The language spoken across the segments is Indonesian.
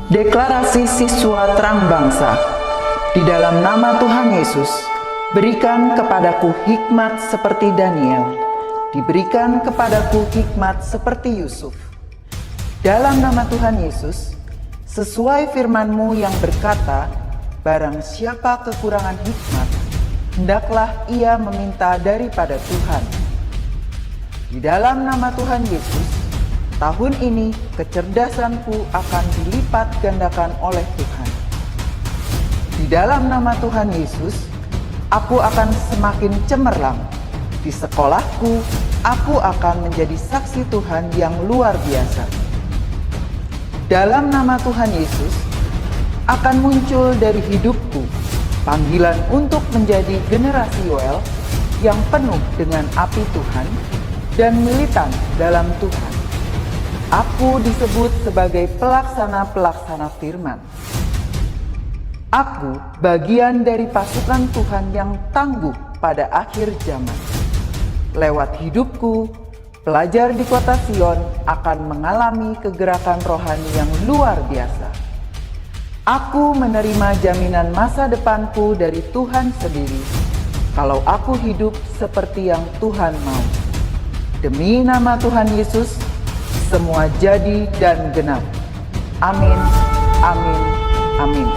Deklarasi Siswa Terang Bangsa. Di dalam nama Tuhan Yesus, berikan kepadaku hikmat seperti Daniel, diberikan kepadaku hikmat seperti Yusuf. Dalam nama Tuhan Yesus, sesuai firman-Mu yang berkata, barang siapa kekurangan hikmat, hendaklah ia meminta daripada Tuhan. Di dalam nama Tuhan Yesus, tahun ini kecerdasanku akan dilipat gandakan oleh Tuhan. Di dalam nama Tuhan Yesus, aku akan semakin cemerlang. Di sekolahku, aku akan menjadi saksi Tuhan yang luar biasa. Dalam nama Tuhan Yesus, akan muncul dari hidupku panggilan untuk menjadi generasi Yoel yang penuh dengan api Tuhan dan militan dalam Tuhan. Aku disebut sebagai pelaksana-pelaksana firman. Aku bagian dari pasukan Tuhan yang tangguh pada akhir zaman. Lewat hidupku, pelajar di kota Sion akan mengalami kegerakan rohani yang luar biasa. Aku menerima jaminan masa depanku dari Tuhan sendiri, kalau aku hidup seperti yang Tuhan mau. Demi nama Tuhan Yesus, semua jadi dan genap. Amin, amin, amin.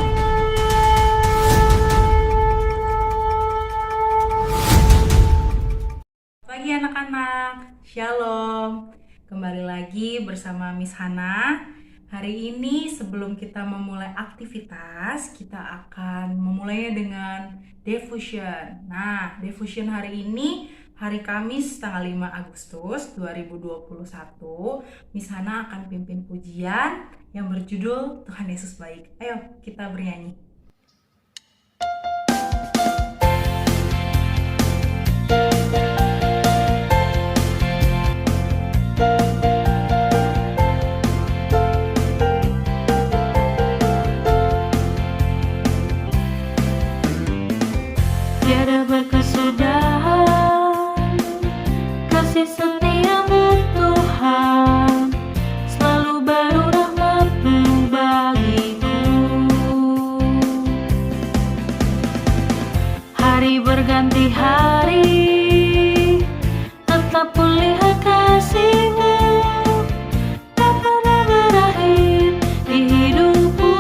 Pagi anak-anak, Shalom. Kembali lagi bersama Miss Hana. Hari ini sebelum kita memulai aktivitas, kita akan memulainya dengan devotion. Nah, devotion hari ini hari Kamis tanggal 5 Agustus 2021, Miss Hana akan pimpin pujian yang berjudul Tuhan Yesus Baik. Ayo kita bernyanyi. Tiada berkesudahan kasih setiamu Tuhan, selalu baru rahmat-Mu bagiku. Hari berganti hari, tetap kulihat kasih-Mu, tak pernah berakhir di hidupku.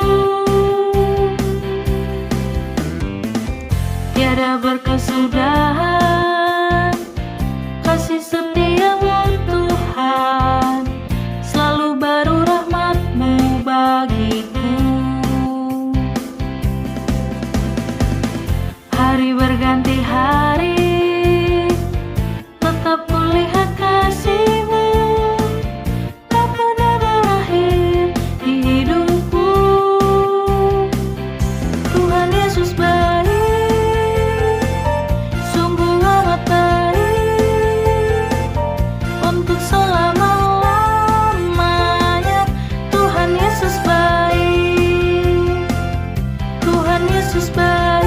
Tiada berkesudahan kasih setiamu Tuhan, selalu baru rahmat-Mu bagiku. Hari berganti hari, tetap kulihat kasih-Mu, tak pernah berakhir di hidupku. Tuhan Yesus baik, sungguh amat baik, untuk selama-lamanya. Tuhan Yesus baik, Tuhan Yesus baik,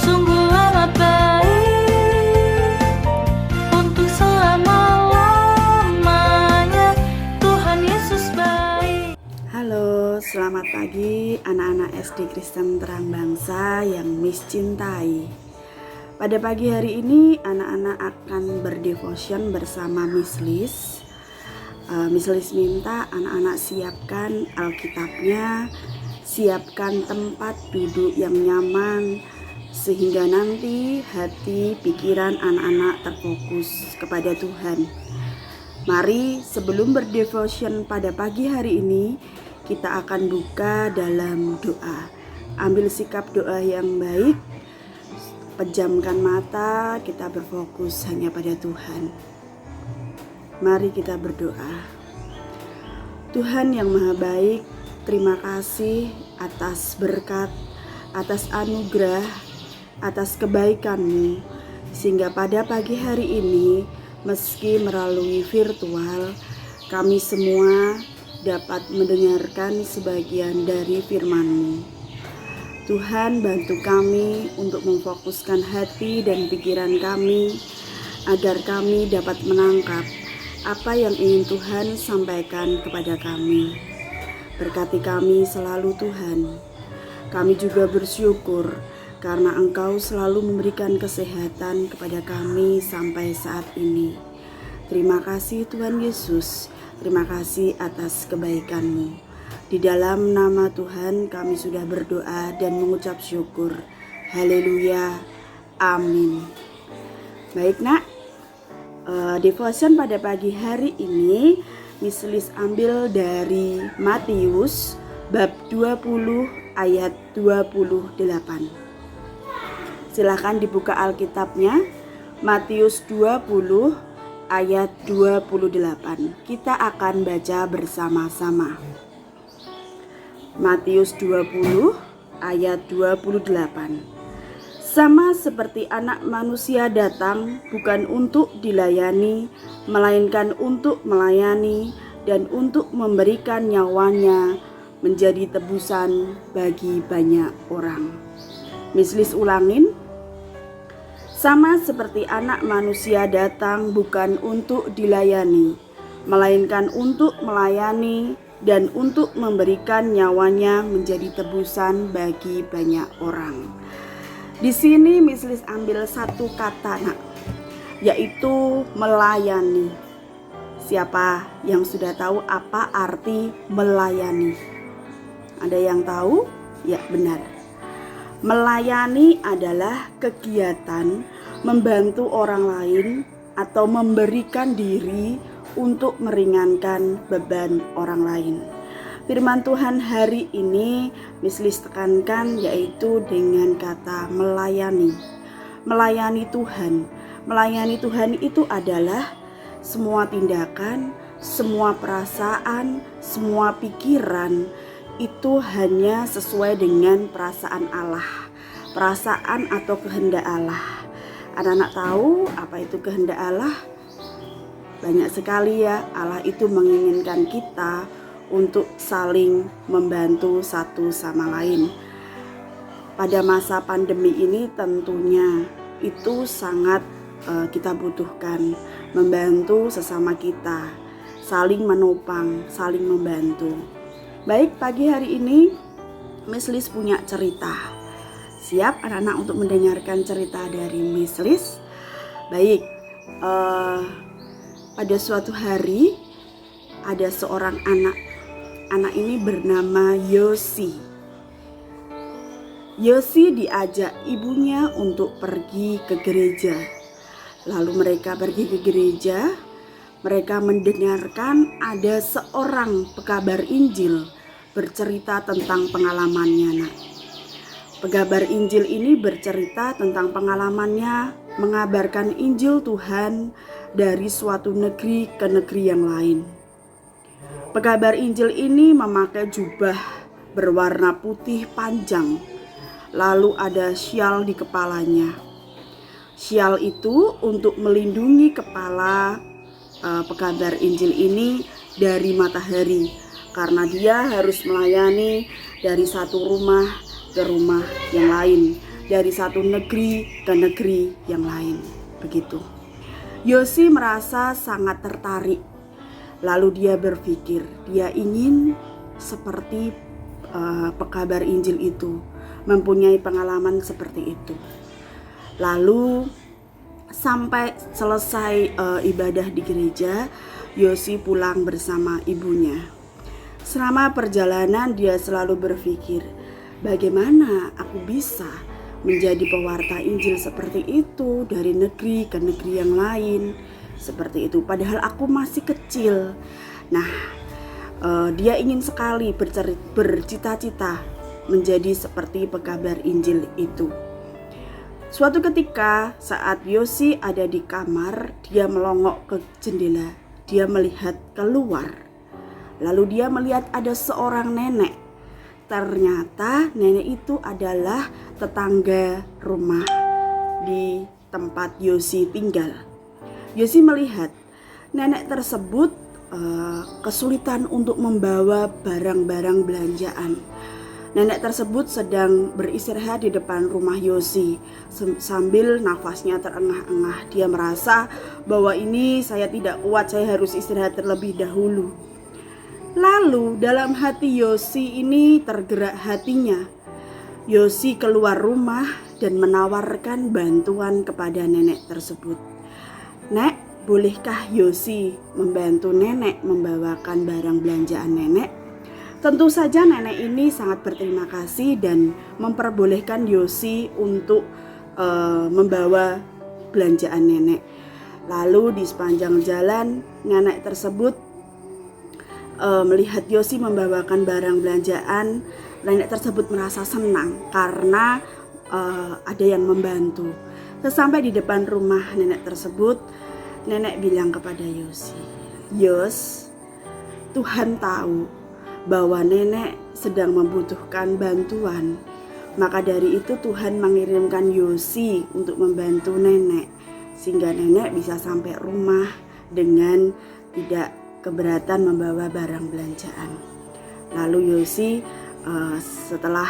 sungguh amat baik, untuk selama-lamanya. Tuhan Yesus baik. Halo, selamat pagi anak-anak SD Kristen Terang Bangsa yang Miss cintai. Pada pagi hari ini anak-anak akan berdevotion bersama Miss Liz. Miss Liz minta anak-anak siapkan Alkitabnya, siapkan tempat duduk yang nyaman, sehingga nanti hati pikiran anak-anak terfokus kepada Tuhan. Mari sebelum berdevotion pada pagi hari ini, kita akan buka dalam doa. Ambil sikap doa yang baik, pejamkan mata, kita berfokus hanya pada Tuhan. Mari kita berdoa. Tuhan yang Maha Baik, terima kasih atas berkat, atas anugerah, atas kebaikan-Mu, sehingga pada pagi hari ini meski melalui virtual, kami semua dapat mendengarkan sebagian dari firman-Mu. Tuhan, bantu kami untuk memfokuskan hati dan pikiran kami agar kami dapat menangkap apa yang ingin Tuhan sampaikan kepada kami. Berkati kami selalu Tuhan. Kami juga bersyukur karena Engkau selalu memberikan kesehatan kepada kami sampai saat ini. Terima kasih Tuhan Yesus. Terima kasih atas kebaikan-Mu. Di dalam nama Tuhan kami sudah berdoa dan mengucap syukur. Haleluya. Amin. Baik nak, devotion pada pagi hari ini Miss Lis ambil dari Matius bab 20 ayat 28. Silakan dibuka Alkitabnya. Matius 20 ayat 28. Kita akan baca bersama-sama. Matius 20 ayat 28. Sama seperti Anak Manusia datang bukan untuk dilayani, melainkan untuk melayani dan untuk memberikan nyawanya menjadi tebusan bagi banyak orang. Miss Lis ulangin. Sama seperti Anak Manusia datang bukan untuk dilayani, melainkan untuk melayani dan untuk memberikan nyawanya menjadi tebusan bagi banyak orang. Di sini Miss Lis ambil satu kata nak, yaitu melayani. Siapa yang sudah tahu apa arti melayani? Ada yang tahu? Ya benar. Melayani adalah kegiatan membantu orang lain atau memberikan diri untuk meringankan beban orang lain. Firman Tuhan hari ini Miss Lis tekankan yaitu dengan kata melayani. Melayani Tuhan. Melayani Tuhan itu adalah semua tindakan, semua perasaan, semua pikiran itu hanya sesuai dengan perasaan Allah, perasaan atau kehendak Allah. Anak-anak tahu apa itu kehendak Allah? Banyak sekali ya, Allah itu menginginkan kita untuk saling membantu satu sama lain. Pada masa pandemi ini tentunya itu sangat kita butuhkan, membantu sesama kita, saling menopang, saling membantu. Baik, pagi hari ini Miss Lis punya cerita. Siap anak-anak untuk mendengarkan cerita dari Miss Lis? Baik, pada suatu hari ada seorang anak. Anak ini bernama Yosi. Yosi diajak ibunya untuk pergi ke gereja. Lalu mereka pergi ke gereja. Mereka mendengarkan ada seorang pekabar Injil bercerita tentang pengalamannya nak. Pekabar Injil ini bercerita tentang pengalamannya mengabarkan Injil Tuhan dari suatu negeri ke negeri yang lain. Pekabar Injil ini memakai jubah berwarna putih panjang, lalu ada syal di kepalanya. Syal itu untuk melindungi kepala pekabar Injil ini dari matahari, karena dia harus melayani dari satu rumah ke rumah yang lain, dari satu negeri ke negeri yang lain. Begitu. Yosi merasa sangat tertarik. Lalu dia berpikir, dia ingin seperti pekabar Injil itu, mempunyai pengalaman seperti itu. Lalu sampai selesai ibadah di gereja, Yosi pulang bersama ibunya. Selama perjalanan dia selalu berpikir, bagaimana aku bisa menjadi pewarta Injil seperti itu dari negeri ke negeri yang lain, seperti itu. Padahal aku masih kecil. Nah, dia ingin sekali bercita-cita menjadi seperti pekabar Injil itu. Suatu ketika saat Yosi ada di kamar, dia melongok ke jendela. Dia melihat keluar. Lalu dia melihat ada seorang nenek. Ternyata nenek itu adalah tetangga rumah di tempat Yosi tinggal. Yosi melihat nenek tersebut kesulitan untuk membawa barang-barang belanjaan. Nenek tersebut sedang beristirahat di depan rumah Yosi sambil nafasnya terengah-engah. Dia merasa bahwa ini saya tidak kuat, saya harus istirahat terlebih dahulu. Lalu dalam hati Yosi ini tergerak hatinya. Yosi keluar rumah dan menawarkan bantuan kepada nenek tersebut. "Nek, bolehkah Yosi membantu nenek membawakan barang belanjaan nenek?" Tentu saja nenek ini sangat berterima kasih dan memperbolehkan Yosi untuk membawa belanjaan nenek. Lalu di sepanjang jalan nenek tersebut melihat Yosi membawakan barang belanjaan. Nenek tersebut merasa senang karena ada yang membantu. Sesampai di depan rumah nenek tersebut, nenek bilang kepada Yosi, "Yos, Tuhan tahu bahwa nenek sedang membutuhkan bantuan. Maka dari itu Tuhan mengirimkan Yosi untuk membantu nenek, sehingga nenek bisa sampai rumah dengan tidak keberatan membawa barang belanjaan." Lalu Yosi setelah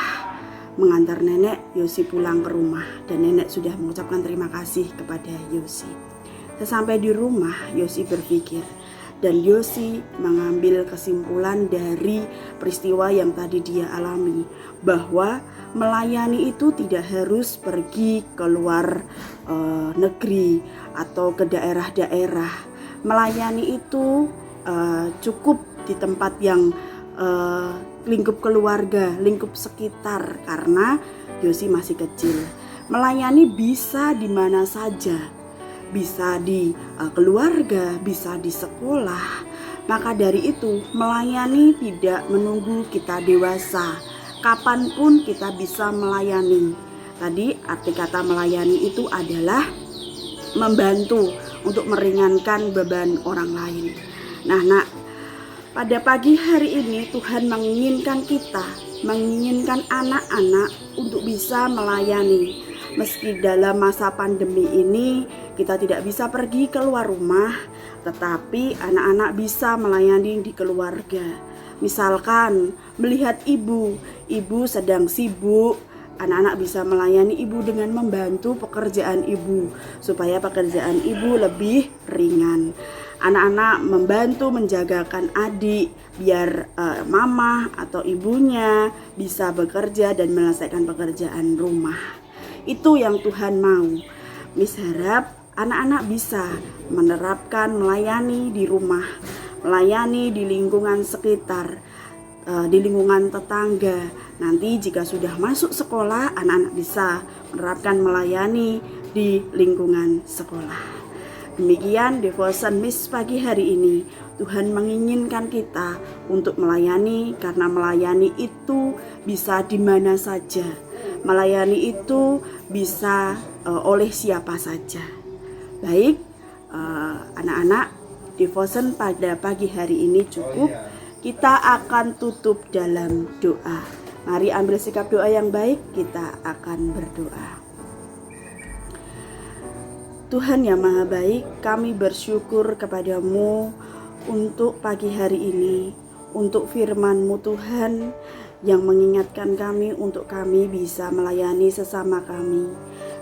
mengantar nenek, Yosi pulang ke rumah dan nenek sudah mengucapkan terima kasih kepada Yosi. Sesampai di rumah, Yosi berpikir, dan Yosi mengambil kesimpulan dari peristiwa yang tadi dia alami, bahwa melayani itu tidak harus pergi keluar negeri atau ke daerah-daerah. Melayani itu cukup di tempat yang lingkup keluarga, lingkup sekitar, karena Yosi masih kecil. Melayani bisa di mana saja, bisa di keluarga, bisa di sekolah. Maka dari itu melayani tidak menunggu kita dewasa, kapanpun kita bisa melayani. Tadi arti kata melayani itu adalah membantu untuk meringankan beban orang lain. Nah, nak, pada pagi hari ini Tuhan menginginkan kita, menginginkan anak-anak untuk bisa melayani. Meski dalam masa pandemi ini kita tidak bisa pergi keluar rumah, tetapi anak-anak bisa melayani di keluarga. Misalkan melihat ibu sedang sibuk, anak-anak bisa melayani ibu dengan membantu pekerjaan ibu supaya pekerjaan ibu lebih ringan. Anak-anak membantu menjagakan adik biar mama atau ibunya bisa bekerja dan menyelesaikan pekerjaan rumah. Itu yang Tuhan mau. Miss harap anak-anak bisa menerapkan melayani di rumah, melayani di lingkungan sekitar, di lingkungan tetangga. Nanti jika sudah masuk sekolah, anak-anak bisa menerapkan melayani di lingkungan sekolah. Demikian devotion Miss pagi hari ini. Tuhan menginginkan kita untuk melayani, karena melayani itu bisa di mana saja. Melayani itu bisa oleh siapa saja. Baik, anak-anak, devotion pada pagi hari ini cukup. Kita akan tutup dalam doa. Mari ambil sikap doa yang baik, kita akan berdoa. Tuhan yang Maha Baik, kami bersyukur kepadamu untuk pagi hari ini, untuk firman-Mu Tuhan yang mengingatkan kami untuk kami bisa melayani sesama kami.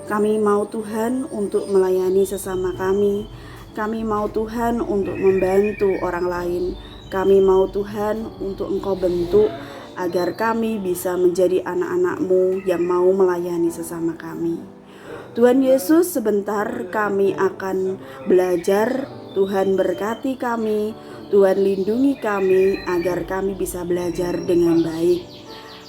Kami mau Tuhan untuk melayani sesama kami. Kami mau Tuhan untuk membantu orang lain. Kami mau Tuhan untuk Engkau bentuk agar kami bisa menjadi anak-anak-Mu yang mau melayani sesama kami. Tuhan Yesus, sebentar kami akan belajar. Tuhan berkati kami, Tuhan lindungi kami agar kami bisa belajar dengan baik.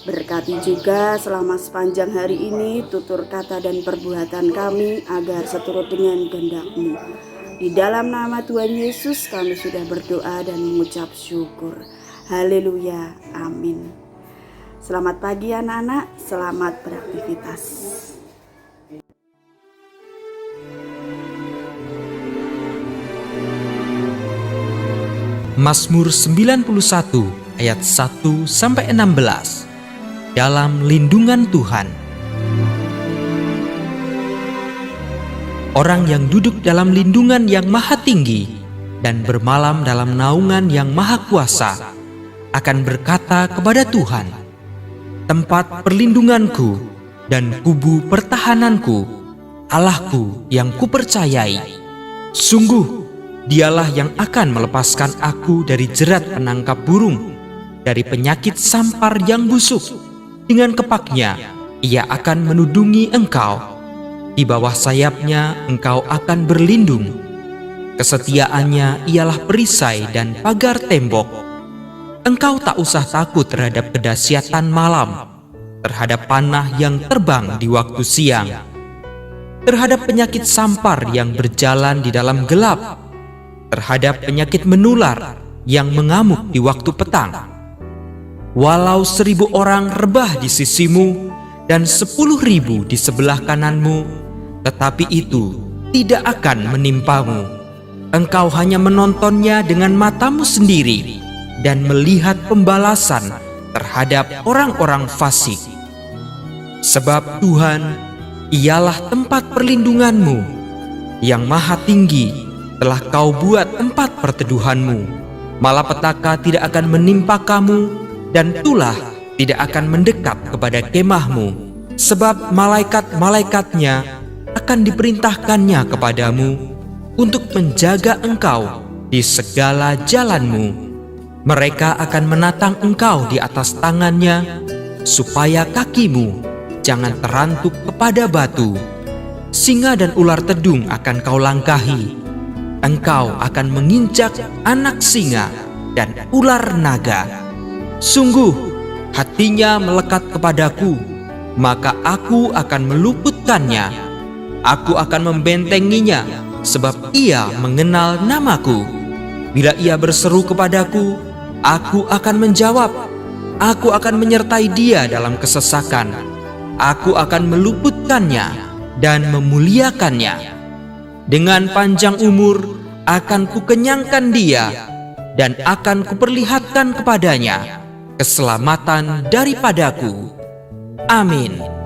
Berkati juga selama sepanjang hari ini tutur kata dan perbuatan kami agar seturut dengan kehendak-Mu. Di dalam nama Tuhan Yesus kami sudah berdoa dan mengucap syukur. Haleluya, amin. Selamat pagi anak-anak, selamat beraktivitas. Mazmur 91 ayat 1-16. Dalam lindungan Tuhan. orang yang duduk dalam lindungan yang maha tinggi dan bermalam dalam naungan yang maha kuasa akan berkata kepada Tuhan, tempat perlindunganku dan kubu pertahananku, Allahku yang kupercayai. Sungguh, Dialah yang akan melepaskan aku dari jerat penangkap burung, dari penyakit sampar yang busuk. Dengan kepaknya, Ia akan menudungi engkau. Di bawah sayapnya engkau akan berlindung. Kesetiaannya ialah perisai dan pagar tembok. Engkau tak usah takut terhadap kedahsyatan malam, terhadap panah yang terbang di waktu siang, terhadap penyakit sampar yang berjalan di dalam gelap, terhadap penyakit menular yang mengamuk di waktu petang. Walau 1000 orang rebah di sisimu dan 10.000 di sebelah kananmu, tetapi itu tidak akan menimpamu. Engkau hanya menontonnya dengan matamu sendiri dan melihat pembalasan terhadap orang-orang fasik. Sebab Tuhan ialah tempat perlindunganmu, yang maha tinggi telah kau buat tempat perteduhanmu. Malapetaka tidak akan menimpa kamu, dan tulah tidak akan mendekat kepada kemahmu. Sebab malaikat-malaikatnya akan diperintahkannya kepadamu untuk menjaga engkau di segala jalanmu. Mereka akan menatang engkau di atas tangannya, supaya kakimu jangan terantuk kepada batu. Singa dan ular tedung akan kau langkahi. Engkau akan menginjak anak singa dan ular naga. Sungguh, hatinya melekat kepadaku, maka aku akan meluputkannya. Aku akan membentenginya, sebab ia mengenal namaku. Bila ia berseru kepadaku, aku akan menjawab. Aku akan menyertai dia dalam kesesakan. Aku akan meluputkannya dan memuliakannya. Dengan panjang umur akan kukenyangkan dia, dan akan kuperlihatkan kepadanya keselamatan daripadaku. Amin.